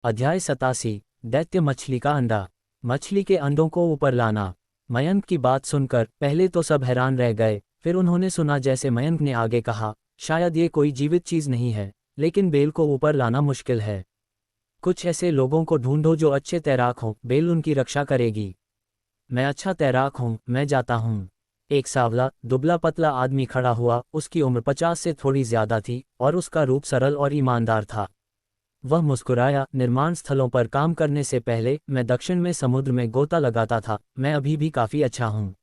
अध्याय 87। दैत्य मछली का अंडा। मछली के अंडों को ऊपर लाना। मयंक की बात सुनकर पहले तो सब हैरान रह गए, फिर उन्होंने सुना जैसे मयंक ने आगे कहा, शायद ये कोई जीवित चीज नहीं है, लेकिन बेल को ऊपर लाना मुश्किल है। कुछ ऐसे लोगों को ढूंढो जो अच्छे तैराक हों, बेल उनकी रक्षा करेगी। मैं अच्छा तैराक हूँ, मैं जाता हूँ। एक सांवला दुबला पतला आदमी खड़ा हुआ, उसकी उम्र 50 से थोड़ी ज्यादा थी और उसका रूप सरल और ईमानदार था। वह मुस्कुराया, निर्माण स्थलों पर काम करने से पहले मैं दक्षिण में समुद्र में गोता लगाता था, मैं अभी भी काफी अच्छा हूँ।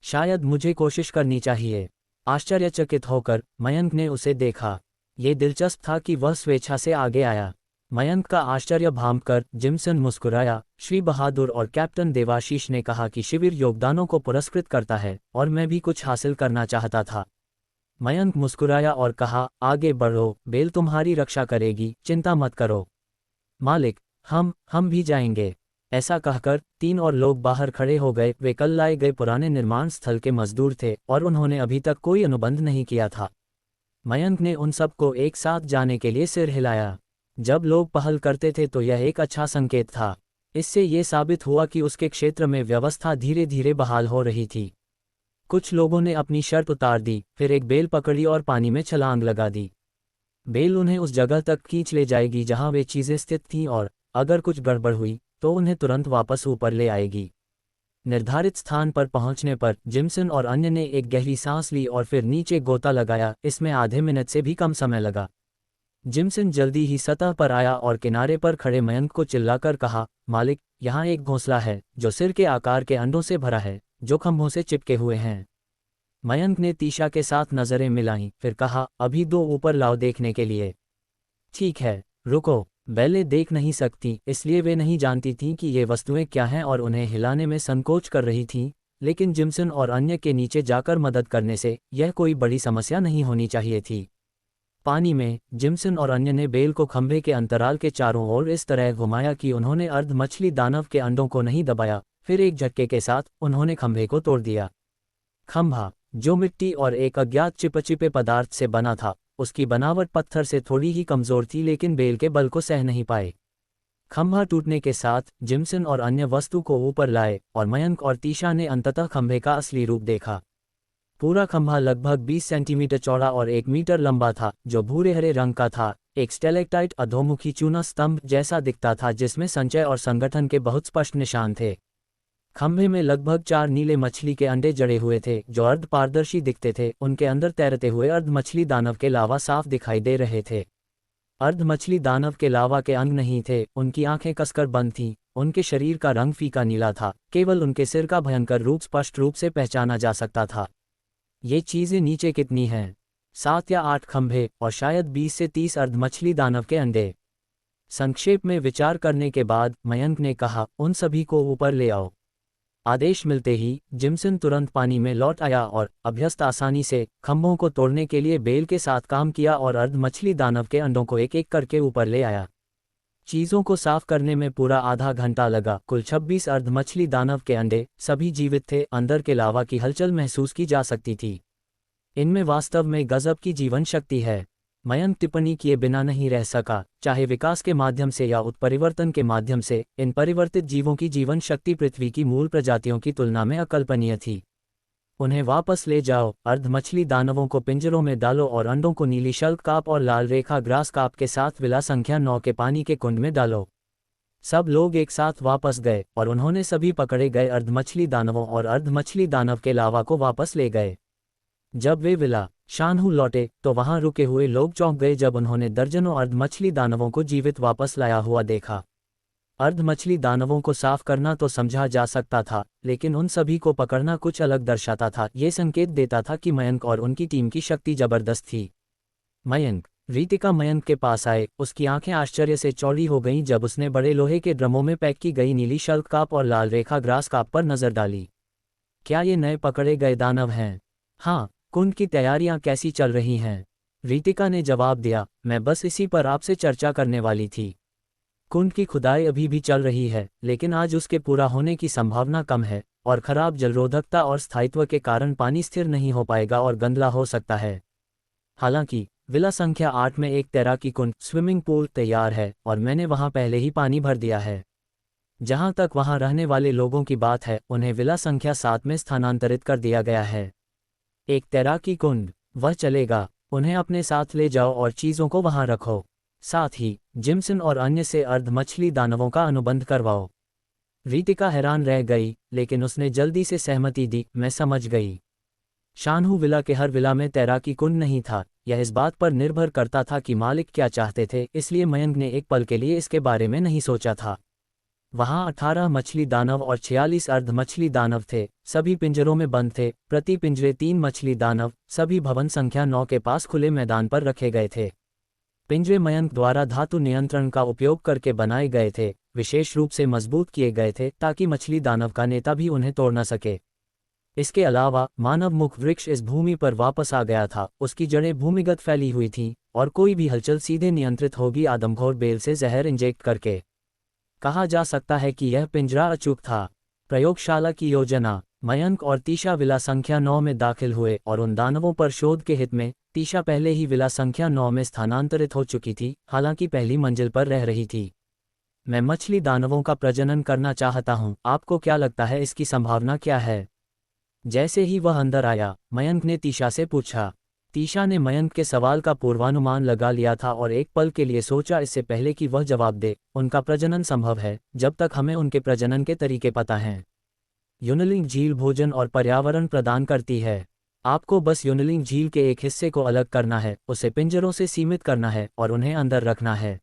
शायद मुझे कोशिश करनी चाहिए। आश्चर्यचकित होकर मयंक ने उसे देखा। ये दिलचस्प था कि वह स्वेच्छा से आगे आया। मयंक का आश्चर्य भांपकर जिमसन मुस्कुराया। श्री बहादुर और कैप्टन देवाशीष ने कहा कि शिविर योगदानों को पुरस्कृत करता है और मैं भी कुछ हासिल करना चाहता था। मयंक मुस्कुराया और कहा, आगे बढ़ो, बेल तुम्हारी रक्षा करेगी, चिंता मत करो। मालिक, हम भी जाएंगे। ऐसा कहकर 3 और लोग बाहर खड़े हो गए। वे कल लाए गए पुराने निर्माण स्थल के मजदूर थे और उन्होंने अभी तक कोई अनुबंध नहीं किया था। मयंक ने उन सबको एक साथ जाने के लिए सिर हिलाया। जब लोग पहल करते थे तो यह एक अच्छा संकेत था। इससे ये साबित हुआ कि उसके क्षेत्र में व्यवस्था धीरे धीरे बहाल हो रही थी। कुछ लोगों ने अपनी शर्त उतार दी, फिर एक बेल पकड़ी और पानी में छलांग लगा दी। बेल उन्हें उस जगह तक खींच ले जाएगी जहां वे चीजें स्थित थीं और अगर कुछ गड़बड़ हुई तो उन्हें तुरंत वापस ऊपर ले आएगी। निर्धारित स्थान पर पहुंचने पर जिमसन और अन्य ने एक गहरी सांस ली और फिर नीचे गोता लगाया। इसमें आधे मिनट से भी कम समय लगा। जिमसन जल्दी ही सतह पर आया और किनारे पर खड़े मयंक को चिल्लाकर कहा, मालिक, यहाँ एक घोंसला है जो सिर के आकार के अंडों से भरा है, जो खंभों से चिपके हुए हैं। मयंक ने तीशा के साथ नजरें मिलाईं, फिर कहा, अभी 2 ऊपर लाओ देखने के लिए। ठीक है, रुको। बेलें देख नहीं सकती, इसलिए वे नहीं जानती थीं कि ये वस्तुएं क्या हैं और उन्हें हिलाने में संकोच कर रही थीं, लेकिन जिमसन और अन्य के नीचे जाकर मदद करने से यह कोई बड़ी समस्या नहीं होनी चाहिए थी। पानी में जिमसन और अन्य ने बेल को खंभे के अंतराल के चारों ओर इस तरह घुमाया कि उन्होंने अर्ध मछली दानव के अंडों को नहीं दबाया। फिर एक झटके के साथ उन्होंने खंभे को तोड़ दिया। खंभा, जो मिट्टी और एक अज्ञात चिपचिपे पदार्थ से बना था, उसकी बनावट पत्थर से थोड़ी ही कमजोर थी, लेकिन बेल के बल को सह नहीं पाए। खंभा टूटने के साथ जिमसन और अन्य वस्तु को ऊपर लाए और मयंक और तीशा ने अंततः खंभे का असली रूप देखा। पूरा खंभा लगभग 20 सेंटीमीटर चौड़ा और 1 मीटर लंबा था, जो भूरे हरे रंग का था। एक स्टेलेक्टाइट अधोमुखी चूना स्तंभ जैसा दिखता था, जिसमें संचय और संगठन के बहुत स्पष्ट निशान थे। खंभे में लगभग 4 नीले मछली के अंडे जड़े हुए थे, जो अर्ध पारदर्शी दिखते थे। उनके अंदर तैरते हुए अर्ध मछली दानव के लावा साफ दिखाई दे रहे थे। अर्ध मछली दानव के लावा के अंग नहीं थे, उनकी आंखें कसकर बंद थीं। उनके शरीर का रंग फीका नीला था, केवल उनके सिर का भयंकर रूप स्पष्ट रूप से पहचाना जा सकता था। ये चीजें नीचे कितनी हैं? 7 या 8 खंभे और शायद 20 से 30 अर्ध मछली दानव के अंडे। संक्षेप में विचार करने के बाद मयंक ने कहा, उन सभी को ऊपर ले आओ। आदेश मिलते ही जिमसन तुरंत पानी में लौट आया और अभ्यस्त आसानी से खंभों को तोड़ने के लिए बेल के साथ काम किया और अर्ध मछली दानव के अंडों को एक एक करके ऊपर ले आया। चीजों को साफ करने में पूरा आधा घंटा लगा। कुल 26 अर्ध मछली दानव के अंडे, सभी जीवित थे। अंदर के लावा की हलचल महसूस की जा सकती थी। इनमें वास्तव में गजब की जीवन शक्ति है। मयंक टिप्पणी किए बिना नहीं रह सका। चाहे विकास के माध्यम से या उत्परिवर्तन के माध्यम से, इन परिवर्तित जीवों की जीवन शक्ति पृथ्वी की मूल प्रजातियों की तुलना में अकल्पनीय थी। उन्हें वापस ले जाओ। अर्ध मछली दानवों को पिंजरों में डालो और अंडों को नीली शल्क काप और लाल रेखा ग्रास काप के साथ विला संख्या 9 के पानी के कुंड में डालो। सब लोग एक साथ वापस गए और उन्होंने सभी पकड़े गए अर्ध मछली दानवों और अर्ध मछली दानव के लावा को वापस ले गए। जब वे विला शानहू लौटे तो वहां रुके हुए लोग चौंक गए जब उन्होंने दर्जनों अर्ध मछली दानवों को जीवित वापस लाया हुआ देखा। अर्ध मछली दानवों को साफ करना तो समझा जा सकता था, लेकिन उन सभी को पकड़ना कुछ अलग दर्शाता था। ये संकेत देता था कि मयंक और उनकी टीम की शक्ति जबरदस्त थी। मयंक, रीतिका मयंक के पास आए। उसकी आंखें आश्चर्य से चौड़ी हो गईं जब उसने बड़े लोहे के ड्रमों में पैक की गई नीली शल्क काप और लाल रेखा ग्रास काप पर नजर डाली। क्या ये नए पकड़े गए दानव हैं? हाँ। कुंड की तैयारियां कैसी चल रही हैं? रीतिका ने जवाब दिया, मैं बस इसी पर आपसे चर्चा करने वाली थी। कुंड की खुदाई अभी भी चल रही है, लेकिन आज उसके पूरा होने की संभावना कम है और खराब जलरोधकता और स्थायित्व के कारण पानी स्थिर नहीं हो पाएगा और गंदला हो सकता है। हालांकि विला संख्या 8 में एक तैराकी कुंड स्विमिंग पूल तैयार है और मैंने वहां पहले ही पानी भर दिया है। जहां तक वहां रहने वाले लोगों की बात है, उन्हें विला संख्या 7 में स्थानांतरित कर दिया गया है। एक तैराकी कुंड, वह चलेगा। उन्हें अपने साथ ले जाओ और चीज़ों को वहां रखो। साथ ही जिम्सन और अन्य से अर्ध मछली दानवों का अनुबंध करवाओ। रीतिका हैरान रह गई, लेकिन उसने जल्दी से सहमति दी। मैं समझ गई। शानहू विला के हर विला में तैराकी कुंड नहीं था। यह इस बात पर निर्भर करता था कि मालिक क्या चाहते थे, इसलिए मयंक ने एक पल के लिए इसके बारे में नहीं सोचा था। वहां 18 मछली दानव और 46 अर्ध मछली दानव थे। सभी पिंजरों में बंद थे। प्रति पिंजरे 3 मछली दानव। सभी भवन संख्या 9 के पास खुले मैदान पर रखे गए थे। पिंजरे मयंक द्वारा धातु नियंत्रण का उपयोग करके बनाए गए थे। विशेष रूप से मजबूत किए गए थे ताकि मछली दानव का नेता भी उन्हें तोड़ न सके। इसके अलावा मानव मुख वृक्ष इस भूमि पर वापस आ गया था। उसकी जड़ें भूमिगत फैली हुई थीं और कोई भी हलचल सीधे नियंत्रित होगी आदमखोर बेल से जहर इंजेक्ट करके। कहा जा सकता है कि यह पिंजरा अचूक था। प्रयोगशाला की योजना। मयंक और तीशा विला संख्या 9 में दाखिल हुए और उन दानवों पर शोध के हित में। तीशा पहले ही विला संख्या 9 में स्थानांतरित हो चुकी थी, हालांकि पहली मंजिल पर रह रही थी। मैं मछली दानवों का प्रजनन करना चाहता हूं। आपको क्या लगता है, इसकी संभावना क्या है? जैसे ही वह अंदर आया, मयंक ने तीशा से पूछा। तीशा ने मयंक के सवाल का पूर्वानुमान लगा लिया था और एक पल के लिए सोचा, इससे पहले कि वह जवाब दे। उनका प्रजनन संभव है जब तक हमें उनके प्रजनन के तरीके पता हैं। यूनलिंग झील भोजन और पर्यावरण प्रदान करती है। आपको बस यूनलिंग झील के एक हिस्से को अलग करना है, उसे पिंजरों से सीमित करना है और उन्हें अंदर रखना है।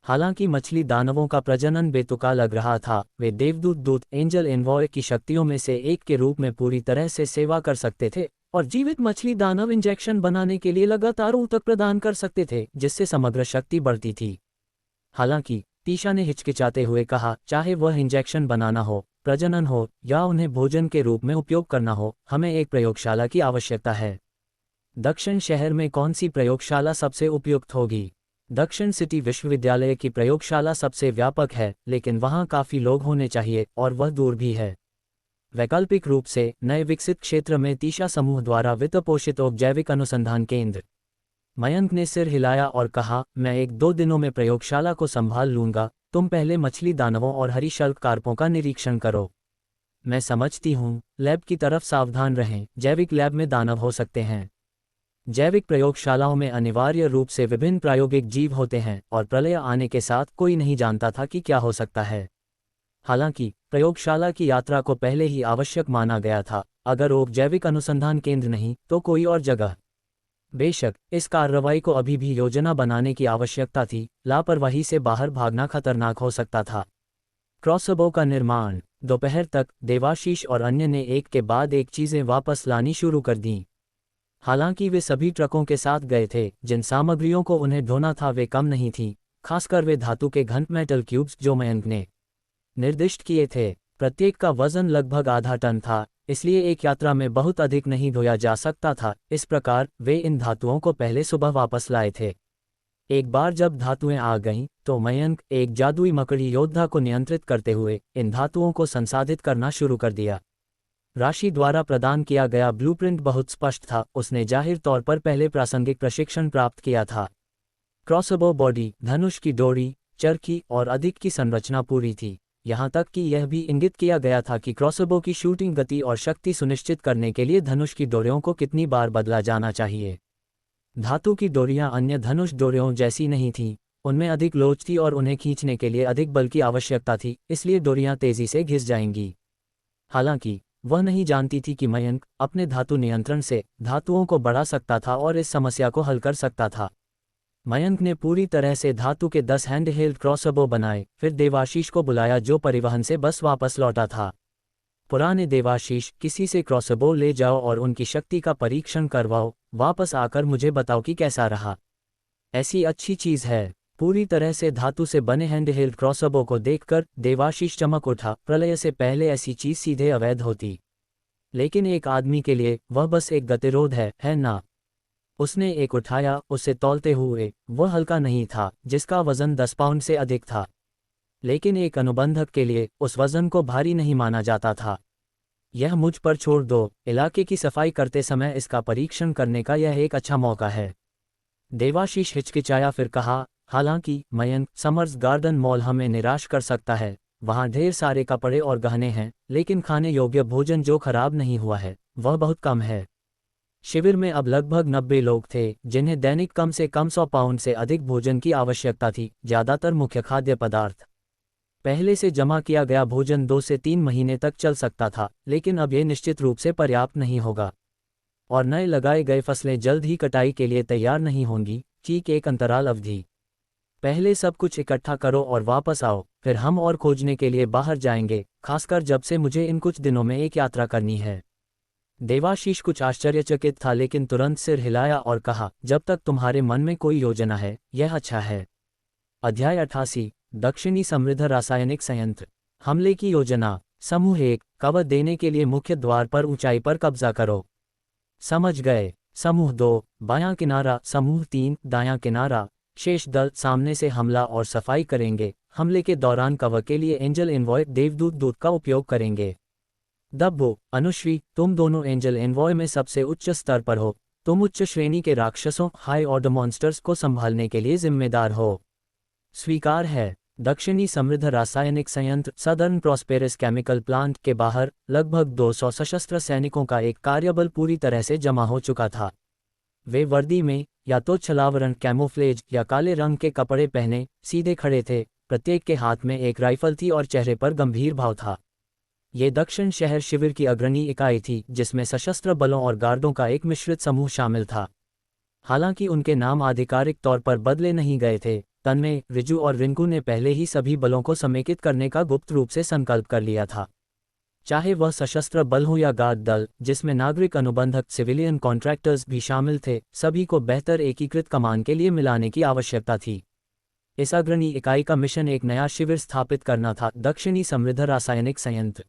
हालांकि मछली दानवों का प्रजनन बेतुका लग रहा था, वे देवदूत दूत एंजल एनवॉय की शक्तियों में से एक के रूप में पूरी तरह से सेवा कर सकते थे और जीवित मछली दानव इंजेक्शन बनाने के लिए लगातार ऊतक प्रदान कर सकते थे, जिससे समग्र शक्ति बढ़ती थी। हालांकि तीशा ने हिचकिचाते हुए कहा, चाहे वह इंजेक्शन बनाना हो, प्रजनन हो या उन्हें भोजन के रूप में उपयोग करना हो, हमें एक प्रयोगशाला की आवश्यकता है। दक्षिण शहर में कौन सी प्रयोगशाला सबसे उपयुक्त होगी? दक्षिण सिटी विश्वविद्यालय की प्रयोगशाला सबसे व्यापक है, लेकिन वहां काफी लोग होने चाहिए और वह दूर भी है। वैकल्पिक रूप से नए विकसित क्षेत्र में तीशा समूह द्वारा वित्त पोषित जैविक अनुसंधान केंद्र। मयंक ने सिर हिलाया और कहा, मैं 1-2 दिनों में प्रयोगशाला को संभाल लूंगा। तुम पहले मछली दानवों और हरी शल्क कार्पों का निरीक्षण करो। मैं समझती हूँ। लैब की तरफ सावधान रहें। जैविक लैब में दानव हो सकते हैं। जैविक प्रयोगशालाओं में अनिवार्य रूप से विभिन्न प्रायोगिक जीव होते हैं और प्रलय आने के साथ कोई नहीं जानता था कि क्या हो सकता है। हालांकि प्रयोगशाला की यात्रा को पहले ही आवश्यक माना गया था। अगर ओक जैविक अनुसंधान केंद्र नहीं तो कोई और जगह। बेशक इस कार्रवाई को अभी भी योजना बनाने की आवश्यकता थी। लापरवाही से बाहर भागना खतरनाक हो सकता था। क्रॉसबो का निर्माण। दोपहर तक देवाशीष और अन्य ने एक के बाद एक चीजें वापस लानी शुरू कर दीं। हालांकि वे सभी ट्रकों के साथ गए थे। जिन सामग्रियों को उन्हें ढोना था वे कम नहीं थीं, खासकर वे धातु के घन मेटल क्यूब्स जो मयंक ने निर्दिष्ट किए थे। प्रत्येक का वजन लगभग आधा टन था, इसलिए एक यात्रा में बहुत अधिक नहीं ढोया जा सकता था। इस प्रकार वे इन धातुओं को पहले सुबह वापस लाए थे। एक बार जब धातुएं आ गईं, तो मयंक एक जादुई मकड़ी योद्धा को नियंत्रित करते हुए इन धातुओं को संसाधित करना शुरू कर दिया। राशि द्वारा प्रदान किया गया ब्लूप्रिंट बहुत स्पष्ट था। उसने जाहिर तौर पर पहले प्रासंगिक प्रशिक्षण प्राप्त किया था। क्रॉसबो बॉडी, धनुष की डोरी, चरखी और अधिक की संरचना पूरी थी। यहां तक कि यह भी इंगित किया गया था कि क्रॉसबो की शूटिंग गति और शक्ति सुनिश्चित करने के लिए धनुष की डोरियों को कितनी बार बदला जाना चाहिए। धातु की डोरियां अन्य धनुष डोरियों जैसी नहीं थीं। उनमें अधिक लोच थी और उन्हें खींचने के लिए अधिक बल की आवश्यकता थी, इसलिए डोरियां तेजी से घिस जाएंगी। हालांकि वह नहीं जानती थी कि मयंक अपने धातु नियंत्रण से धातुओं को बढ़ा सकता था और इस समस्या को हल कर सकता था। मयंक ने पूरी तरह से धातु के 10 हैंडहेल्ड क्रॉसबो बनाए, फिर देवाशीष को बुलाया जो परिवहन से बस वापस लौटा था। पुराने देवाशीष, किसी से क्रॉसबो ले जाओ और उनकी शक्ति का परीक्षण करवाओ। वापस आकर मुझे बताओ कि कैसा रहा। ऐसी अच्छी चीज है। पूरी तरह से धातु से बने हैंडहेल्ड क्रॉसबो को देखकर देवाशीष चमक उठा। प्रलय से पहले ऐसी चीज सीधे अवैध होती, लेकिन एक आदमी के लिए वह बस एक गतिरोध है ना? उसने एक उठाया। उसे तौलते हुए वह हल्का नहीं था, जिसका वजन 10 पाउंड से अधिक था, लेकिन एक अनुबंधक के लिए उस वजन को भारी नहीं माना जाता था। यह मुझ पर छोड़ दो। इलाके की सफाई करते समय इसका परीक्षण करने का यह एक अच्छा मौका है। देवाशीष हिचकिचाया, फिर कहा, हालांकि मयंक, समर्स गार्डन मॉल हमें निराश कर सकता है। वहाँ ढेर सारे कपड़े और गहने हैं, लेकिन खाने योग्य भोजन जो खराब नहीं हुआ है वह बहुत कम है। शिविर में अब लगभग 90 लोग थे, जिन्हें दैनिक कम से कम 100 पाउंड से अधिक भोजन की आवश्यकता थी, ज़्यादातर मुख्य खाद्य पदार्थ। पहले से जमा किया गया भोजन 2 से 3 महीने तक चल सकता था, लेकिन अब ये निश्चित रूप से पर्याप्त नहीं होगा। और नए लगाए गए फसलें जल्द ही कटाई के लिए तैयार नहीं होंगी। ठीक एक अंतराल अवधि। पहले सब कुछ इकट्ठा करो और वापस आओ, फिर हम और खोजने के लिए बाहर जाएंगे, खासकर जब से मुझे इन कुछ दिनों में एक यात्रा करनी है। देवाशीष कुछ आश्चर्यचकित था, लेकिन तुरंत सिर हिलाया और कहा, जब तक तुम्हारे मन में कोई योजना है यह अच्छा है। अध्याय 88। दक्षिणी समृद्ध रासायनिक संयंत्र। हमले की योजना। समूह 1, कवर देने के लिए मुख्य द्वार पर ऊंचाई पर कब्जा करो। समझ गए। समूह 2, बायां किनारा। समूह 3, दायां किनारा। शेष दल सामने से हमला और सफाई करेंगे। हमले के दौरान कवर के लिए एंजल एनवॉय देवदूत दूत का उपयोग करेंगे। दब्बो, अनुश्री, तुम दोनों एंजल एनवॉय में सबसे उच्च स्तर पर हो। तुम उच्च श्रेणी के राक्षसों, हाई ऑर्डर मॉन्स्टर्स को संभालने के लिए जिम्मेदार हो। स्वीकार है। दक्षिणी समृद्ध रासायनिक संयंत्र सदर्न प्रॉस्पेरस केमिकल प्लांट के बाहर लगभग 200 सशस्त्र सैनिकों का एक कार्यबल पूरी तरह से जमा हो चुका था। वे वर्दी में, या तो छलावरण कैमोफ्लेज या काले रंग के कपड़े पहने, सीधे खड़े थे। प्रत्येक के हाथ में एक राइफल थी और चेहरे पर गंभीर भाव था। ये दक्षिण शहर शिविर की अग्रणी इकाई थी, जिसमें सशस्त्र बलों और गार्डों का एक मिश्रित समूह शामिल था। हालांकि उनके नाम आधिकारिक तौर पर बदले नहीं गए थे, तन्मय, रिजू और रिंकू ने पहले ही सभी बलों को समेकित करने का गुप्त रूप से संकल्प कर लिया था। चाहे वह सशस्त्र बल हो या गार्ड दल, जिसमें नागरिक अनुबंधक सिविलियन कॉन्ट्रैक्टर्स भी शामिल थे, सभी को बेहतर एकीकृत कमान के लिए मिलाने की आवश्यकता थी। इस अग्रणी इकाई का मिशन एक नया शिविर स्थापित करना था, दक्षिणी समृद्ध रासायनिक संयंत्र।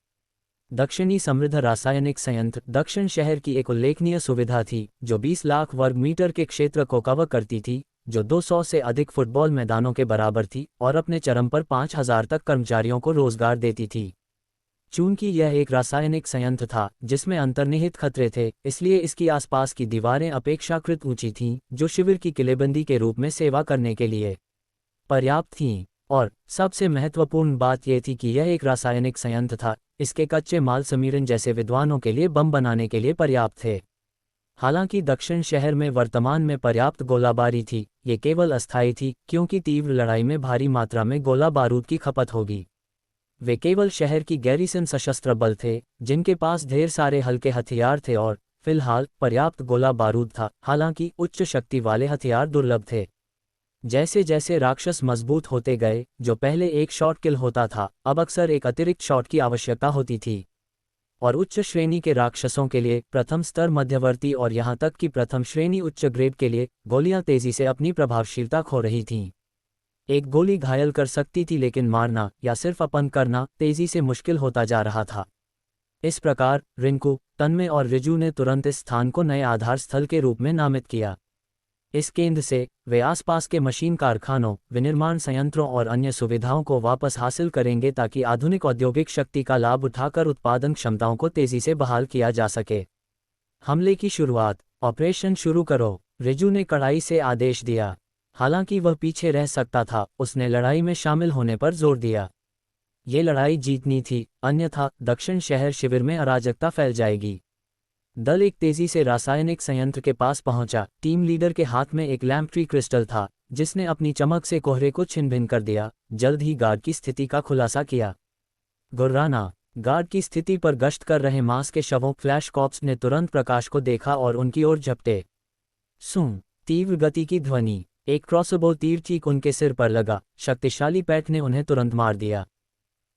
दक्षिणी समृद्ध रासायनिक संयंत्र दक्षिण शहर की एक उल्लेखनीय सुविधा थी, जो 20 लाख वर्ग मीटर के क्षेत्र को कवर करती थी, जो 200 से अधिक फुटबॉल मैदानों के बराबर थी, और अपने चरम पर 5000 तक कर्मचारियों को रोजगार देती थी। चूंकि यह एक रासायनिक संयंत्र था जिसमें अंतर्निहित खतरे थे, इसलिए इसकी आसपास की दीवारें अपेक्षाकृत ऊंची थीं, जो शिविर की किलेबंदी के रूप में सेवा करने के लिए पर्याप्त थीं। और सबसे महत्वपूर्ण बात यह थी कि यह एक रासायनिक संयंत्र था। इसके कच्चे माल समीरन जैसे विद्वानों के लिए बम बनाने के लिए पर्याप्त थे। हालांकि दक्षिण शहर में वर्तमान में पर्याप्त गोलाबारी थी, ये केवल अस्थायी थी, क्योंकि तीव्र लड़ाई में भारी मात्रा में गोला बारूद की खपत होगी। वे केवल शहर की गैरिसन सशस्त्र बल थे, जिनके पास ढेर सारे हल्के हथियार थे और फिलहाल पर्याप्त गोला बारूद था। हालांकि उच्च शक्ति वाले हथियार दुर्लभ थे। जैसे जैसे राक्षस मजबूत होते गए, जो पहले एक शॉट किल होता था, अब अक्सर एक अतिरिक्त शॉट की आवश्यकता होती थी। और उच्च श्रेणी के राक्षसों के लिए, प्रथम स्तर, मध्यवर्ती और यहां तक कि प्रथम श्रेणी उच्च ग्रेड के लिए, गोलियां तेजी से अपनी प्रभावशीलता खो रही थीं। एक गोली घायल कर सकती थी, लेकिन मारना या सिर्फ अपंग करना तेजी से मुश्किल होता जा रहा था। इस प्रकार रिंकू, तन्मय और रिजू ने तुरंत इस स्थान को नए आधार स्थल के रूप में नामित किया। इस केंद्र से वे आसपास के मशीन कारखानों, विनिर्माण संयंत्रों और अन्य सुविधाओं को वापस हासिल करेंगे, ताकि आधुनिक औद्योगिक शक्ति का लाभ उठाकर उत्पादन क्षमताओं को तेजी से बहाल किया जा सके। हमले की शुरुआत। ऑपरेशन शुरू करो, रिजू ने कड़ाई से आदेश दिया। हालांकि वह पीछे रह सकता था, उसने लड़ाई में शामिल होने पर जोर दिया। ये लड़ाई जीतनी थी, अन्यथा दक्षिण शहर शिविर में अराजकता फैल जाएगी। दल एक तेजी से रासायनिक संयंत्र के पास पहुंचा। टीम लीडर के हाथ में एक लैम्प्ट्री क्रिस्टल था, जिसने अपनी चमक से कोहरे को छिन-भिन कर दिया। जल्द ही गार्ड की स्थिति का खुलासा किया। गुर्राना। गार्ड की स्थिति पर गश्त कर रहे मांस के शवों, फ्लैश कॉप्स ने तुरंत प्रकाश को देखा और उनकी ओर झपटे। सूं। तीव्र गति की ध्वनि। एक क्रॉसबो तीर ठीक उनके सिर पर लगा। शक्तिशाली पैट ने उन्हें तुरंत मार दिया।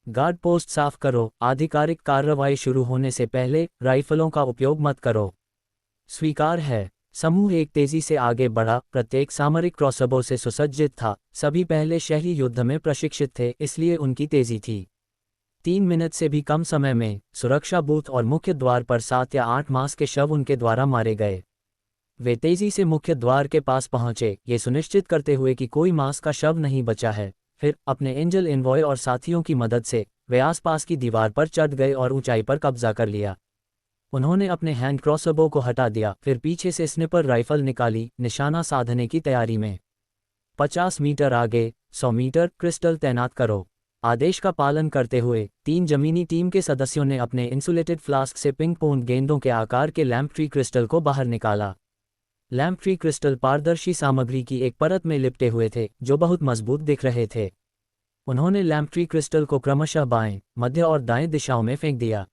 गार्ड पोस्ट साफ करो। आधिकारिक कार्रवाई शुरू होने से पहले राइफलों का उपयोग मत करो। स्वीकार है। समूह एक तेजी से आगे बढ़ा। प्रत्येक सामरिक क्रॉसबो से सुसज्जित था। सभी पहले शहरी युद्ध में प्रशिक्षित थे, इसलिए उनकी तेजी थी। 3 मिनट से भी कम समय में सुरक्षा बूथ और मुख्य द्वार पर 7 या 8 मांस के शव उनके द्वारा मारे गए। वे तेजी से मुख्य द्वार के पास पहुंचे, ये सुनिश्चित करते हुए कि कोई मांस का शव नहीं बचा है। फिर अपने एंजल एनवॉय और साथियों की मदद से वे आसपास की दीवार पर चढ़ गए और ऊंचाई पर कब्जा कर लिया। उन्होंने अपने हैंड क्रॉसबो को हटा दिया, फिर पीछे से स्निपर राइफल निकाली, निशाना साधने की तैयारी में। 50 मीटर आगे, 100 मीटर, क्रिस्टल तैनात करो। आदेश का पालन करते हुए 3 जमीनी टीम के सदस्यों ने अपने इंसुलेटेड फ्लास्क से पिंग पोंग गेंदों के आकार के लैम्प ट्री क्रिस्टल को बाहर निकाला। लैम्प ट्री क्रिस्टल पारदर्शी सामग्री की एक परत में लिपटे हुए थे, जो बहुत मजबूत दिख रहे थे। उन्होंने लैम्प ट्री क्रिस्टल को क्रमशः बाएं, मध्य और दाएं दिशाओं में फेंक दिया।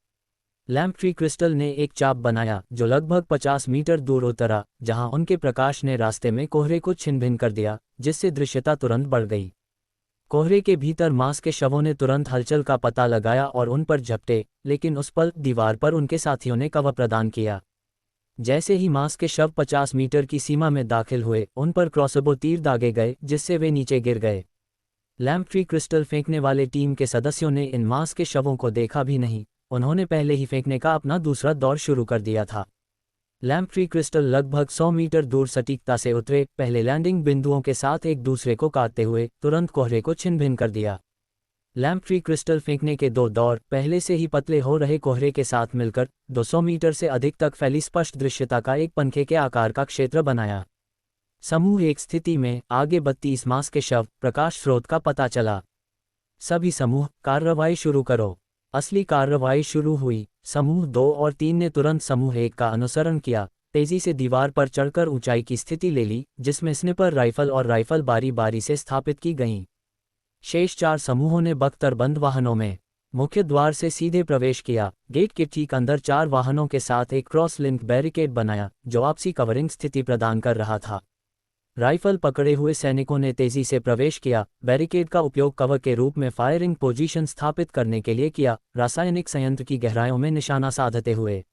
लैम्प ट्री क्रिस्टल ने एक चाप बनाया जो लगभग 50 मीटर दूर उतरा, जहां उनके प्रकाश ने रास्ते में कोहरे को छिन्न-भिन्न कर दिया, जिससे दृश्यता तुरंत बढ़ गई। कोहरे के भीतर मांस के शवों ने तुरंत हलचल का पता लगाया और उन पर झपटे, लेकिन उस पल दीवार पर उनके साथियों ने कवर प्रदान किया। जैसे ही मांस के शव 50 मीटर की सीमा में दाखिल हुए, उन पर क्रॉसबो तीर दागे गए, जिससे वे नीचे गिर गए। लैम्प ट्री क्रिस्टल फेंकने वाले टीम के सदस्यों ने इन मांस के शवों को देखा भी नहीं, उन्होंने पहले ही फेंकने का अपना दूसरा दौर शुरू कर दिया था। लैम्प ट्री क्रिस्टल लगभग 100 मीटर दूर सटीकता से उतरे, पहले लैंडिंग बिंदुओं के साथ एक दूसरे को काटते हुए तुरंत कोहरे को छिन्न-भिन्न कर दिया। लैम्प ट्री क्रिस्टल फेंकने के 2 दौर पहले से ही पतले हो रहे कोहरे के साथ मिलकर 200 मीटर से अधिक तक फैली स्पष्ट दृश्यता का एक पंखे के आकार का क्षेत्र बनाया। समूह एक स्थिति में आगे 32 मांस के शव, प्रकाश स्रोत का पता चला। सभी समूह कार्रवाई शुरू करो। असली कार्रवाई शुरू हुई। समूह 2 और 3 ने तुरंत समूह 1 का अनुसरण किया, तेजी से दीवार पर चढ़कर ऊंचाई की स्थिति ले ली, जिसमें स्निपर राइफल और राइफल बारी बारी से स्थापित की गईं। शेष 4 समूहों ने बख्तरबंद वाहनों में मुख्य द्वार से सीधे प्रवेश किया। गेट के ठीक अंदर 4 वाहनों के साथ एक क्रॉस लिंक बैरिकेड बनाया, जो आपसी कवरिंग स्थिति प्रदान कर रहा था। राइफल पकड़े हुए सैनिकों ने तेजी से प्रवेश किया। बैरिकेड का उपयोग कवर के रूप में फायरिंग पोजीशन स्थापित करने के लिए किया, रासायनिक संयंत्र की गहराइयों में निशाना साधते हुए।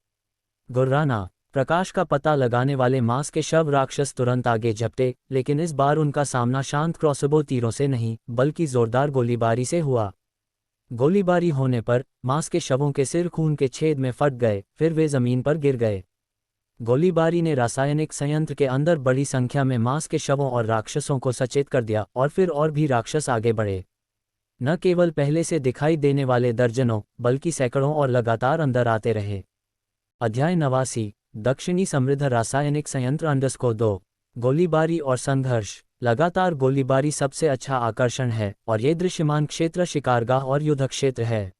गुर्राना प्रकाश का पता लगाने वाले मांस के शव राक्षस तुरंत आगे झपटे, लेकिन इस बार उनका सामना शांत क्रॉसबो तीरों से नहीं, बल्कि जोरदार गोलीबारी से हुआ। गोलीबारी होने पर मांस के शवों के सिर खून के छेद में फट गए, फिर वे जमीन पर गिर गए। गोलीबारी ने रासायनिक संयंत्र के अंदर बड़ी संख्या में मांस के शवों और राक्षसों को सचेत कर दिया, और फिर और भी राक्षस आगे बढ़े। न केवल पहले से दिखाई देने वाले दर्जनों, बल्कि सैकड़ों और लगातार अंदर आते रहे। अध्याय 89 दक्षिणी समृद्ध रासायनिक संयंत्र _2 गोलीबारी और संघर्ष। लगातार गोलीबारी सबसे अच्छा आकर्षण है, और ये दृश्यमान क्षेत्र शिकारगाह और युद्ध क्षेत्र है।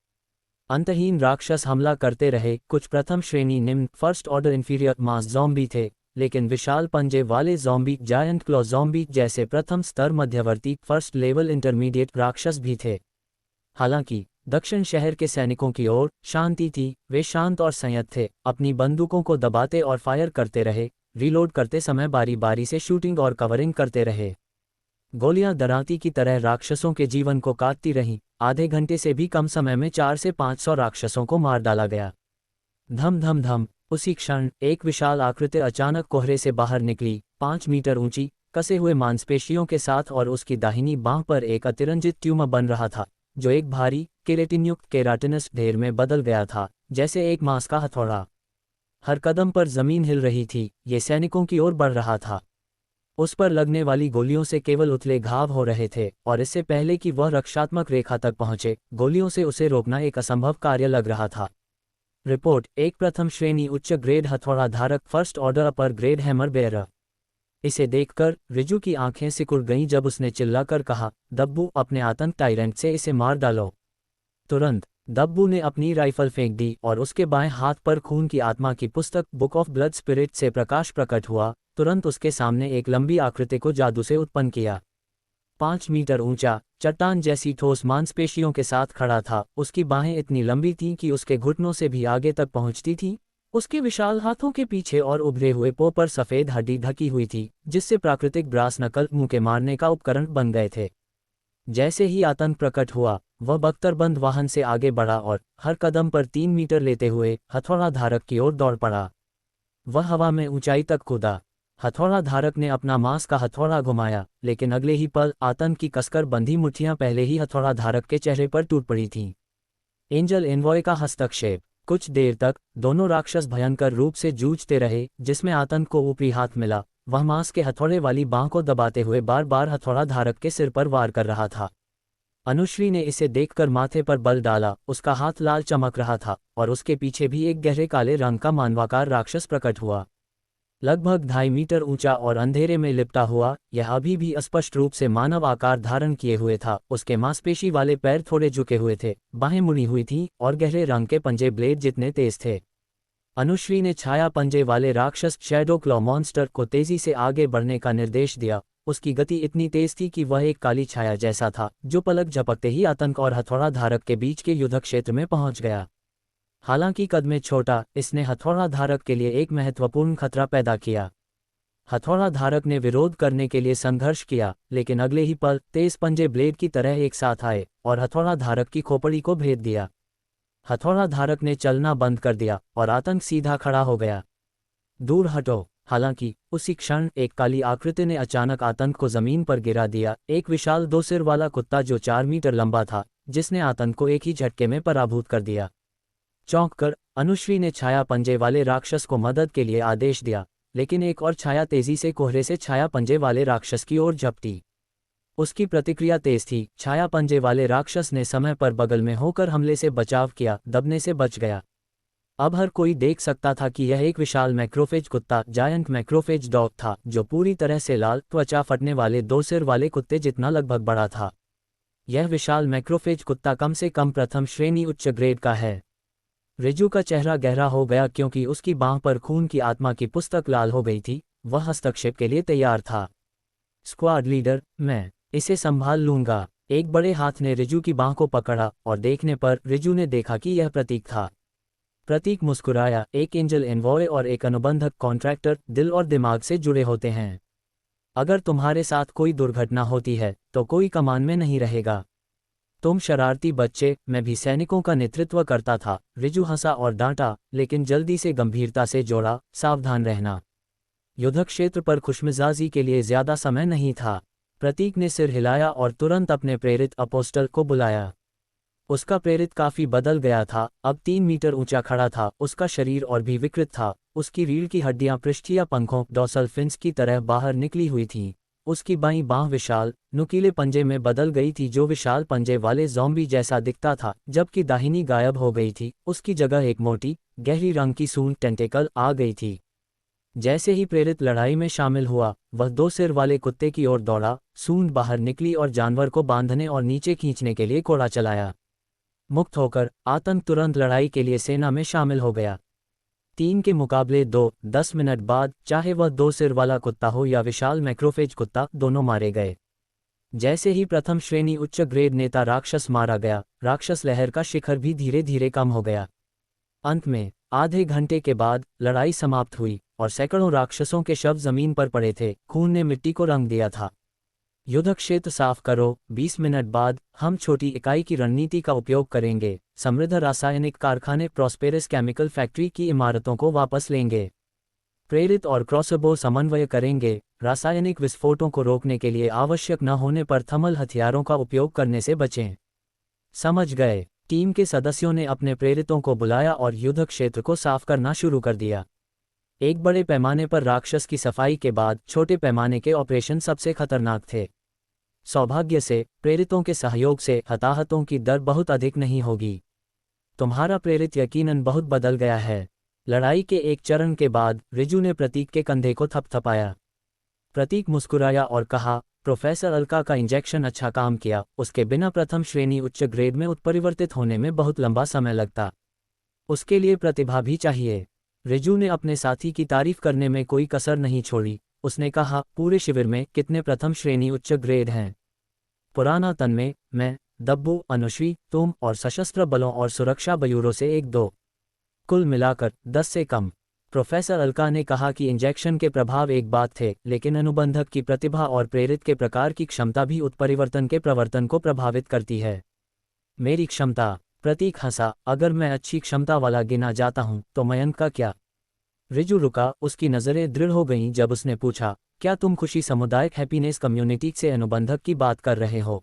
अंतहीन राक्षस हमला करते रहे। कुछ प्रथम श्रेणी निम्न फर्स्ट ऑर्डर इंफीरियर मास ज़ॉम्बी थे, लेकिन विशाल पंजे वाले ज़ॉम्बी, जायंट क्लॉ ज़ॉम्बी जैसे प्रथम स्तर मध्यवर्ती फर्स्ट लेवल इंटरमीडिएट राक्षस भी थे। हालांकि दक्षिण शहर के सैनिकों की ओर शांति थी। वे शांत और संयत थे, अपनी बंदूकों को दबाते और फायर करते रहे, रीलोड करते समय बारी बारी से शूटिंग और कवरिंग करते रहे। गोलियां दराती की तरह राक्षसों के जीवन को काटती रहीं। आधे घंटे से भी कम समय में 400 से 500 राक्षसों को मार डाला गया। धम धम धम। उसी क्षण एक विशाल आकृति अचानक कोहरे से बाहर निकली, 5 मीटर ऊंची, कसे हुए मांसपेशियों के साथ, और उसकी दाहिनी बांह पर एक अतिरंजित ट्यूमर बन रहा था, जो एक भारी केराटिनयुक्त केराटिनस ढेर में बदल गया था, जैसे एक मांस का हथौड़ा। हर कदम पर जमीन हिल रही थी। ये सैनिकों की ओर बढ़ रहा था। उस पर लगने वाली गोलियों से केवल उथले घाव हो रहे थे, और इससे पहले कि वह रक्षात्मक रेखा तक पहुंचे, गोलियों से उसे रोकना एक असंभव कार्य लग रहा था। रिपोर्ट: एक प्रथम श्रेणी उच्च ग्रेड हथौड़ा धारक, फर्स्ट ऑर्डर अपर ग्रेड हैमर बेयरर। इसे देखकर रिजू की आंखें सिकुड़ गईं जब उसने चिल्लाकर कहा, दब्बू, अपने आतंक टाइरेंट से इसे मार डालो। तुरंत दब्बू ने अपनी राइफल फेंक दी, और उसके बाएं हाथ पर खून की आत्मा की पुस्तक बुक ऑफ ब्लड स्पिरिट से प्रकाश प्रकट हुआ। तुरंत उसके सामने एक लंबी आकृति को जादू से उत्पन्न किया। 5 मीटर ऊंचा, चट्टान जैसी ठोस मांसपेशियों के साथ खड़ा था। उसकी बाहें इतनी लंबी थीं कि उसके घुटनों से भी आगे तक पहुंचती थीं। उसके विशाल हाथों के पीछे और उभरे हुए पो पर सफेद हड्डी ढकी हुई थी, जिससे प्राकृतिक ब्रास नकल मुंह के मारने का उपकरण बन गए थे। जैसे ही आतंक प्रकट हुआ, वह बख्तरबंद वाहन से आगे बढ़ा और हर कदम पर 3 मीटर लेते हुए हथौड़ा धारक की ओर दौड़ पड़ा। वह हवा में ऊंचाई तक कूदा। हथौड़ा धारक ने अपना मांस का हथौड़ा घुमाया, लेकिन अगले ही पल आतंक की कसकर बंधी मुट्ठियां पहले ही हथौड़ा धारक के चेहरे पर टूट पड़ी थीं। एंजल एनवॉय का हस्तक्षेप। कुछ देर तक दोनों राक्षस भयंकर रूप से जूझते रहे, जिसमें आतंक को ऊपरी हाथ मिला। वह मांस के हथौड़े वाली बांह को दबाते हुए बार बार हथौड़ा धारक के सिर पर वार कर रहा था। अनुश्री ने इसे देखकर माथे पर बल डाला, उसका हाथ लाल चमक रहा था और उसके पीछे भी एक गहरे काले रंग का मानवाकार राक्षस प्रकट हुआ। लगभग 2.5 मीटर ऊंचा और अंधेरे में लिपटा हुआ, यह अभी भी स्पष्ट रूप से मानव आकार धारण किए हुए था। उसके मांसपेशी वाले पैर थोड़े झुके हुए थे, बाहें मुड़ी हुई थीं और गहरे रंग के पंजे ब्लेड जितने तेज थे। अनुश्री ने छाया पंजे वाले राक्षस शैडो क्लॉ मॉन्स्टर को तेजी से आगे बढ़ने का निर्देश दिया। उसकी गति इतनी तेज थी कि वह एक काली छाया जैसा था, जो पलक झपकते ही आतंक और हथौड़ा धारक के बीच के युद्ध क्षेत्र में पहुंच गया। हालांकि कद में छोटा, इसने हथौड़ा धारक के लिए एक महत्वपूर्ण खतरा पैदा किया। हथौड़ा धारक ने विरोध करने के लिए संघर्ष किया, लेकिन अगले ही पल तेज पंजे ब्लेड की तरह एक साथ आए और हथौड़ा धारक की खोपड़ी को भेद दिया। हथौड़ा धारक ने चलना बंद कर दिया और आतंक सीधा खड़ा हो गया। दूर हटो! हालांकि उसी क्षण एक काली आकृति ने अचानक आतंक को जमीन पर गिरा दिया, एक विशाल 2 सिर वाला कुत्ता जो 4 मीटर लंबा था, जिसने आतंक को एक ही झटके में पराभूत कर दिया। चौंक कर अनुश्री ने छाया पंजे वाले राक्षस को मदद के लिए आदेश दिया, लेकिन एक और छाया तेजी से कोहरे से छाया पंजे वाले राक्षस की ओर झपटी। उसकी प्रतिक्रिया तेज थी। छाया पंजे वाले राक्षस ने समय पर बगल में होकर हमले से बचाव किया, दबने से बच गया। अब हर कोई देख सकता था कि यह एक विशाल मैक्रोफेज कुत्ता, जायंट मैक्रोफेज डॉग था, जो पूरी तरह से लाल, त्वचा फटने वाले 2 सिर वाले कुत्ते जितना लगभग बड़ा था। यह विशाल मैक्रोफेज कुत्ता कम से कम प्रथम श्रेणी उच्च ग्रेड का है। रिजू का चेहरा गहरा हो गया क्योंकि उसकी बांह पर खून की आत्मा की पुस्तक लाल हो गई थी। वह हस्तक्षेप के लिए तैयार था। स्क्वाड लीडर, मैं इसे संभाल लूंगा। एक बड़े हाथ ने रिजू की बांह को पकड़ा और देखने पर रिजू ने देखा कि यह प्रतीक था। प्रतीक मुस्कुराया। एक एंजल एनवॉय और एक अनुबंधक कॉन्ट्रैक्टर दिल और दिमाग से जुड़े होते हैं। अगर तुम्हारे साथ कोई दुर्घटना होती है तो कोई कमान में नहीं रहेगा। तुम शरारती बच्चे, मैं भी सैनिकों का नेतृत्व करता था। रिजू हंसा और डांटा, लेकिन जल्दी से गंभीरता से जोड़ा, सावधान रहना। युद्ध क्षेत्र पर खुशमिजाजी के लिए ज्यादा समय नहीं था। प्रतीक ने सिर हिलाया और तुरंत अपने प्रेरित अपोस्टल को बुलाया। उसका प्रेरित काफी बदल गया था, अब 3 मीटर ऊंचा खड़ा था। उसका शरीर और भी विकृत था। उसकी रीढ़ की हड्डियां पृष्ठीय पंखों डॉर्सल फिन्स की तरह बाहर निकली हुई थीं। उसकी बाईं बांह विशाल, नुकीले पंजे में बदल गई थी जो विशाल पंजे वाले ज़ॉम्बी जैसा दिखता था, जबकि दाहिनी गायब हो गई थी। उसकी जगह एक मोटी, गहरी रंग की सूंड टेंटेकल आ गई थी। जैसे ही प्रेरित लड़ाई में शामिल हुआ, वह 2 सिर वाले कुत्ते की ओर दौड़ा, सूंड बाहर निकली और जानवर को बांधने और नीचे खींचने के लिए कोड़ा चलाया। मुक्त होकर आतंक तुरंत लड़ाई के लिए सेना में शामिल हो गया। 3 के मुकाबले 10 मिनट बाद, चाहे वह 2 सिर वाला कुत्ता हो या विशाल मैक्रोफेज कुत्ता, दोनों मारे गए। जैसे ही प्रथम श्रेणी उच्च ग्रेड नेता राक्षस मारा गया, राक्षस लहर का शिखर भी धीरे धीरे कम हो गया। अंत में आधे घंटे के बाद लड़ाई समाप्त हुई और सैकड़ों राक्षसों के शव जमीन पर पड़े थे। खून ने मिट्टी को रंग दिया था। युद्ध क्षेत्र साफ करो। 20 मिनट बाद हम छोटी इकाई की रणनीति का उपयोग करेंगे। समृद्ध रासायनिक कारखाने प्रॉस्पेरस केमिकल फैक्ट्री की इमारतों को वापस लेंगे। प्रेरित और क्रॉसबो समन्वय करेंगे। रासायनिक विस्फोटों को रोकने के लिए आवश्यक न होने पर थर्मल हथियारों का उपयोग करने से बचें। समझ गए। टीम के सदस्यों ने अपने प्रेरितों को बुलाया और युद्ध क्षेत्र को साफ करना शुरू कर दिया। एक बड़े पैमाने पर राक्षस की सफाई के बाद छोटे पैमाने के ऑपरेशन सबसे खतरनाक थे। सौभाग्य से प्रेरितों के सहयोग से हताहतों की दर बहुत अधिक नहीं होगी। तुम्हारा प्रेरित यकीनन बहुत बदल गया है। लड़ाई के एक चरण के बाद रिजू ने प्रतीक के कंधे को थपथपाया। प्रतीक मुस्कुराया और कहा, प्रोफेसर अलका का इंजेक्शन अच्छा काम किया। उसके बिना प्रथम श्रेणी उच्च ग्रेड में उत्परिवर्तित होने में बहुत लंबा समय लगता। उसके लिए प्रतिभा भी चाहिए। रिजू ने अपने साथी की तारीफ करने में कोई कसर नहीं छोड़ी। उसने कहा, पूरे शिविर में कितने प्रथम श्रेणी उच्च ग्रेड हैं? पुराना तन में मैं, दब्बू, अनुश्री, तुम और सशस्त्र बलों और सुरक्षा ब्यूरो से 1-2। कुल मिलाकर 10 से कम। प्रोफेसर अलका ने कहा कि इंजेक्शन के प्रभाव एक बात थे, लेकिन अनुबंधक की प्रतिभा और प्रेरित के प्रकार की क्षमता भी उत्परिवर्तन के प्रवर्तन को प्रभावित करती है। मेरी क्षमता? प्रतीक हंसा। अगर मैं अच्छी क्षमता वाला गिना जाता हूं तो मयंक का क्या? रिजू रुका। उसकी नज़रें दृढ़ हो गईं जब उसने पूछा, क्या तुम खुशी सामुदायिक हैप्पीनेस कम्युनिटी से अनुबंधक की बात कर रहे हो?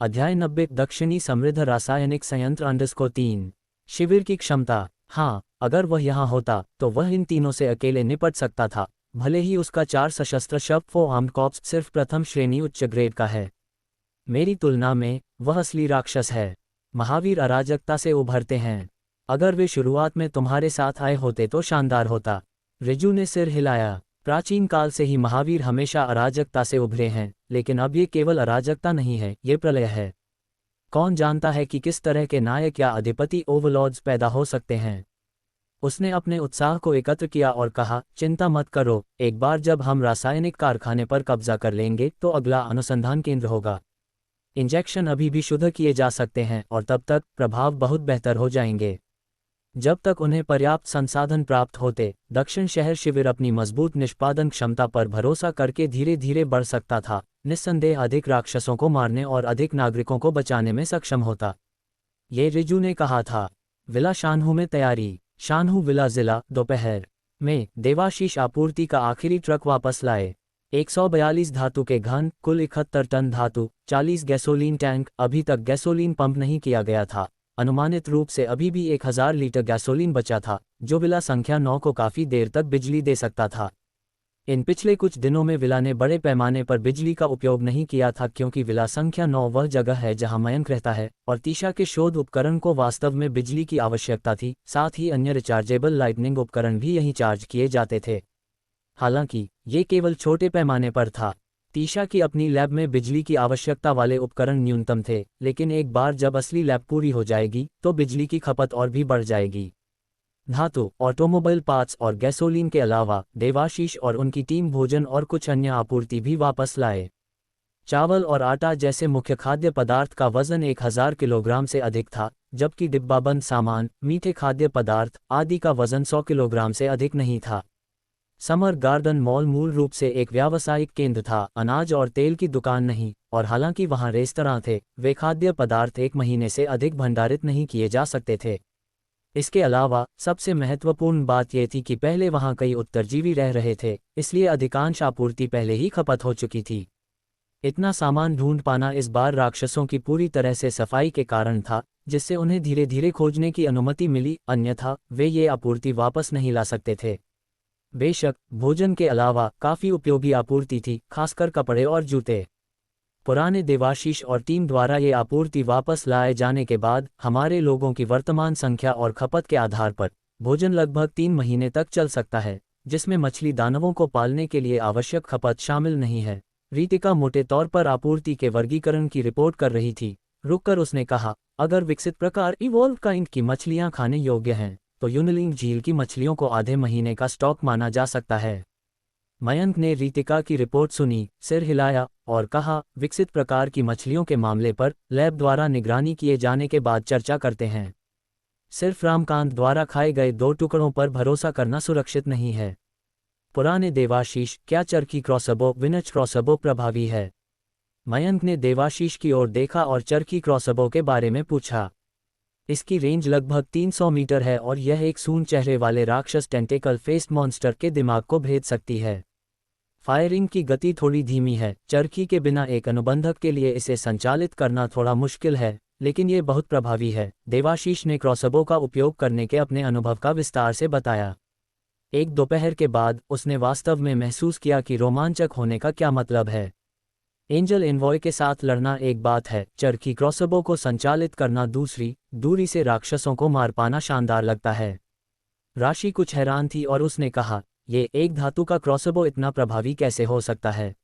अध्याय 90 दक्षिणी समृद्ध रासायनिक संयंत्र _3। शिविर की क्षमता? हाँ, अगर वह यहाँ होता तो वह इन तीनों से अकेले निपट सकता था, भले ही उसका 4 सशस्त्र शव आर्म्ड कॉर्प्स सिर्फ प्रथम श्रेणी उच्च ग्रेड का है। मेरी तुलना में वह असली राक्षस है। महावीर अराजकता से उभरते हैं। अगर वे शुरुआत में तुम्हारे साथ आए होते तो शानदार होता। रिजू ने सिर हिलाया। प्राचीन काल से ही महावीर हमेशा अराजकता से उभरे हैं, लेकिन अब ये केवल अराजकता नहीं है, ये प्रलय है। कौन जानता है कि किस तरह के नायक या अधिपति ओवरलॉर्ड्स पैदा हो सकते हैं। उसने अपने उत्साह को एकत्र किया और कहा, चिंता मत करो, एक बार जब हम रासायनिक कारखाने पर कब्जा कर लेंगे तो अगला अनुसंधान केंद्र होगा। इंजेक्शन अभी भी शुद्ध किए जा सकते हैं और तब तक प्रभाव बहुत बेहतर हो जाएंगे। जब तक उन्हें पर्याप्त संसाधन प्राप्त होते, दक्षिण शहर शिविर अपनी मजबूत निष्पादन क्षमता पर भरोसा करके धीरे धीरे बढ़ सकता था, निस्संदेह अधिक राक्षसों को मारने और अधिक नागरिकों को बचाने में सक्षम होता। ये रिजू ने कहा था। विला शानहू में तैयारी। शानहू विला जिला दोपहर में देवाशीष आपूर्ति का आखिरी ट्रक वापस लाए। 142 धातु के घन, कुल 71 टन धातु, 40 गैसोलीन टैंक। अभी तक गैसोलीन पंप नहीं किया गया था। अनुमानित रूप से अभी भी 1000 लीटर गैसोलीन बचा था, जो विला संख्या 9 को काफ़ी देर तक बिजली दे सकता था। इन पिछले कुछ दिनों में विला ने बड़े पैमाने पर बिजली का उपयोग नहीं किया था, क्योंकि विला संख्या 9 वह जगह है जहां मयंक रहता है और तीशा के शोध उपकरण को वास्तव में बिजली की आवश्यकता थी। साथ ही अन्य रिचार्जेबल लाइटनिंग उपकरण भी यहीं चार्ज किए जाते थे। हालांकि ये केवल छोटे पैमाने पर था। तीशा की अपनी लैब में बिजली की आवश्यकता वाले उपकरण न्यूनतम थे, लेकिन एक बार जब असली लैब पूरी हो जाएगी तो बिजली की खपत और भी बढ़ जाएगी। धातु, ऑटोमोबाइल पार्ट्स और गैसोलीन के अलावा देवाशीष और उनकी टीम भोजन और कुछ अन्य आपूर्ति भी वापस लाए। चावल और आटा जैसे मुख्य खाद्य पदार्थ का वजन 1000 किलोग्राम से अधिक था, जबकि डिब्बाबंद सामान, मीठे खाद्य पदार्थ आदि का वजन 100 किलोग्राम से अधिक नहीं था। समर गार्डन मॉल मूल रूप से एक व्यावसायिक केंद्र था, अनाज और तेल की दुकान नहीं, और हालांकि वहां रेस्तरां थे, वे खाद्य पदार्थ 1 महीने से अधिक भंडारित नहीं किए जा सकते थे। इसके अलावा सबसे महत्वपूर्ण बात यह थी कि पहले वहां कई उत्तरजीवी रह रहे थे, इसलिए अधिकांश आपूर्ति पहले ही खपत हो चुकी थी। इतना सामान ढूंढ पाना इस बार राक्षसों की पूरी तरह से सफाई के कारण था, जिससे उन्हें धीरे धीरे खोजने की अनुमति मिली, अन्यथा वे ये आपूर्ति वापस नहीं ला सकते थे। बेशक भोजन के अलावा काफ़ी उपयोगी आपूर्ति थी, खासकर कपड़े और जूते। पुराने देवाशीष और टीम द्वारा ये आपूर्ति वापस लाए जाने के बाद हमारे लोगों की वर्तमान संख्या और खपत के आधार पर भोजन लगभग 3 महीने तक चल सकता है, जिसमें मछली दानवों को पालने के लिए आवश्यक खपत शामिल नहीं है। रीतिका मोटे तौर पर आपूर्ति के वर्गीकरण की रिपोर्ट कर रही थी। रुककर उसने कहा, अगर विकसित प्रकार इवॉल्व काइंड की मछलियां खाने योग्य हैं तो यूनलिंग झील की मछलियों को आधे महीने का स्टॉक माना जा सकता है। मयंक ने रीतिका की रिपोर्ट सुनी, सिर हिलाया और कहा, विकसित प्रकार की मछलियों के मामले पर लैब द्वारा निगरानी किए जाने के बाद चर्चा करते हैं। सिर्फ रामकांत द्वारा खाए गए 2 टुकड़ों पर भरोसा करना सुरक्षित नहीं है। पुराने देवाशीष, क्या चरखी क्रॉसबो विनच क्रॉसबो प्रभावी है? मयंक ने देवाशीष की ओर देखा और चरखी क्रॉसबो के बारे में पूछा। इसकी रेंज लगभग 300 मीटर है और यह एक सून चेहरे वाले राक्षस टेंटेकल फेस्ड मॉन्स्टर के दिमाग को भेद सकती है। फायरिंग की गति थोड़ी धीमी है, चरखी के बिना एक अनुबंधक के लिए इसे संचालित करना थोड़ा मुश्किल है, लेकिन ये बहुत प्रभावी है। देवाशीष ने क्रॉसबो का उपयोग करने के अपने अनुभव का विस्तार से बताया। एक दोपहर के बाद उसने वास्तव में महसूस किया कि रोमांचक होने का क्या मतलब है। एंजल एनवॉय के साथ लड़ना एक बात है, चरखी क्रॉसबो को संचालित करना दूसरी। दूरी से राक्षसों को मार पाना शानदार लगता है। राशि कुछ हैरान थी और उसने कहा, ये एक धातु का क्रॉसबो इतना प्रभावी कैसे हो सकता है?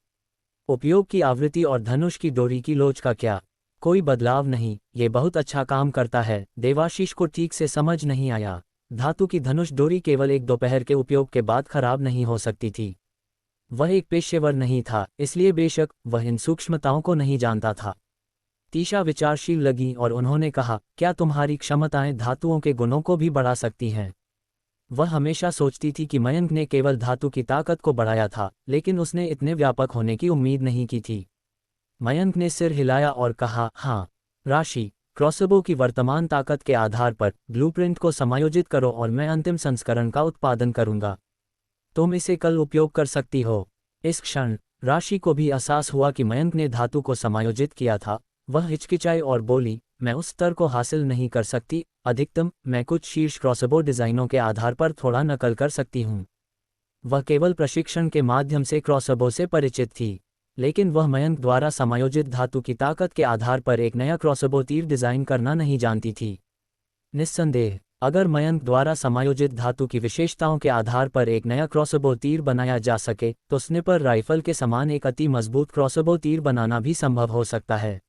उपयोग की आवृत्ति और धनुष की डोरी की लोच का क्या? कोई बदलाव नहीं, ये बहुत अच्छा काम करता है। देवाशीष को ठीक से समझ नहीं आया। धातु की धनुष डोरी केवल एक दोपहर के उपयोग के बाद खराब नहीं हो सकती थी। वह एक पेशेवर नहीं था, इसलिए बेशक वह इन सूक्ष्मताओं को नहीं जानता था। तीशा विचारशील लगी और उन्होंने कहा, क्या तुम्हारी क्षमताएं धातुओं के गुणों को भी बढ़ा सकती हैं? वह हमेशा सोचती थी कि मयंक ने केवल धातु की ताकत को बढ़ाया था, लेकिन उसने इतने व्यापक होने की उम्मीद नहीं की थी। मयंक ने सिर हिलाया और कहा, हाँ। राशि, क्रॉसबो की वर्तमान ताकत के आधार पर ब्लूप्रिंट को समायोजित करो और मैं अंतिम संस्करण का उत्पादन करूंगा। तुम इसे कल उपयोग कर सकती हो। इस क्षण राशि को भी एहसास हुआ कि मयंक ने धातु को समायोजित किया था। वह हिचकिचाई और बोली, मैं उस स्तर को हासिल नहीं कर सकती। अधिकतम मैं कुछ शीर्ष क्रॉसबो डिज़ाइनों के आधार पर थोड़ा नकल कर सकती हूँ। वह केवल प्रशिक्षण के माध्यम से क्रॉसबो से परिचित थी। लेकिन वह मयंक द्वारा समायोजित धातु की ताकत के आधार पर एक नया क्रॉसबो तीर डिजाइन करना नहीं जानती थी। निस्संदेह, अगर मयंक द्वारा समायोजित धातु की विशेषताओं के आधार पर एक नया क्रॉसबो तीर बनाया जा सके तो स्निपर राइफल के समान एक अति मजबूत क्रॉसबो तीर बनाना भी संभव हो सकता है।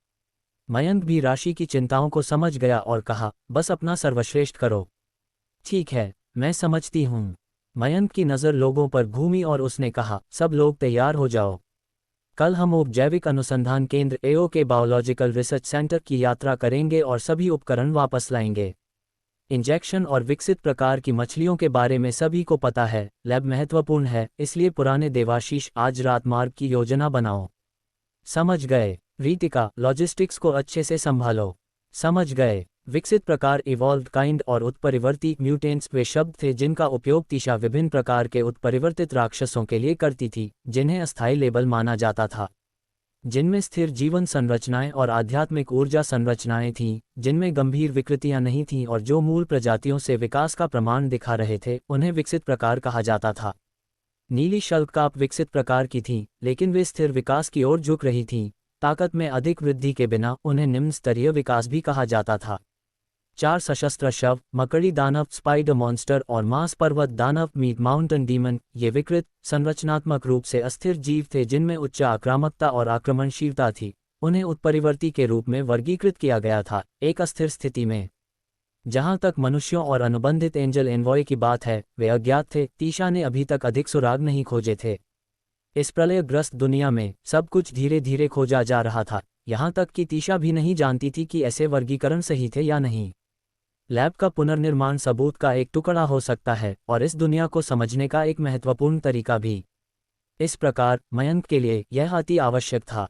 मयंक भी राशि की चिंताओं को समझ गया और कहा, बस अपना सर्वश्रेष्ठ करो। ठीक है, मैं समझती हूँ। मयंक की नज़र लोगों पर घूमी और उसने कहा, सब लोग तैयार हो जाओ। कल हम जैविक अनुसंधान केंद्र एओ के बायोलॉजिकल रिसर्च सेंटर की यात्रा करेंगे और सभी उपकरण वापस लाएंगे। इंजेक्शन और विकसित प्रकार की मछलियों के बारे में सभी को पता है, लैब महत्वपूर्ण है, इसलिए पुराने देवाशीष आज रात मार्ग की योजना बनाओ। समझ गए। रीतिका, लॉजिस्टिक्स को अच्छे से संभालो। समझ गए। विकसित प्रकार इवॉल्व्ड काइंड और उत्परिवर्ती म्यूटेंट्स वे शब्द थे जिनका उपयोग तीशा विभिन्न प्रकार के उत्परिवर्तित राक्षसों के लिए करती थी, जिन्हें अस्थायी लेबल माना जाता था, जिनमें स्थिर जीवन संरचनाएं और आध्यात्मिक ऊर्जा संरचनाएं थीं, जिनमें गंभीर विकृतियां नहीं थीं और जो मूल प्रजातियों से विकास का प्रमाण दिखा रहे थे, उन्हें विकसित प्रकार कहा जाता था। नीली शल्ककाप विकसित प्रकार की थीं, लेकिन वे स्थिर विकास की ओर झुक रही थीं। ताकत में अधिक वृद्धि के बिना उन्हें निम्न स्तरीय विकास भी कहा जाता था। 4 सशस्त्र शव, मकड़ी दानव, स्पाइडर मॉन्स्टर और मांस पर्वत दानव मीट माउंटेन डीमन, ये विकृत, संरचनात्मक रूप से अस्थिर जीव थे जिनमें उच्च आक्रामकता और आक्रमणशीलता थी। उन्हें उत्परिवर्ती के रूप में वर्गीकृत किया गया था, एक अस्थिर स्थिति में। जहां तक मनुष्यों और अनुबंधित एंजल एनवॉय की बात है, वे अज्ञात थे। तीशा ने अभी तक अधिक सुराग नहीं खोजे थे। इस प्रलयग्रस्त दुनिया में सब कुछ धीरे धीरे खोजा जा रहा था, यहां तक कि तीशा भी नहीं जानती थी कि ऐसे वर्गीकरण सही थे या नहीं। लैब का पुनर्निर्माण सबूत का एक टुकड़ा हो सकता है और इस दुनिया को समझने का एक महत्वपूर्ण तरीका भी। इस प्रकार मयंक के लिए यह अति आवश्यक था।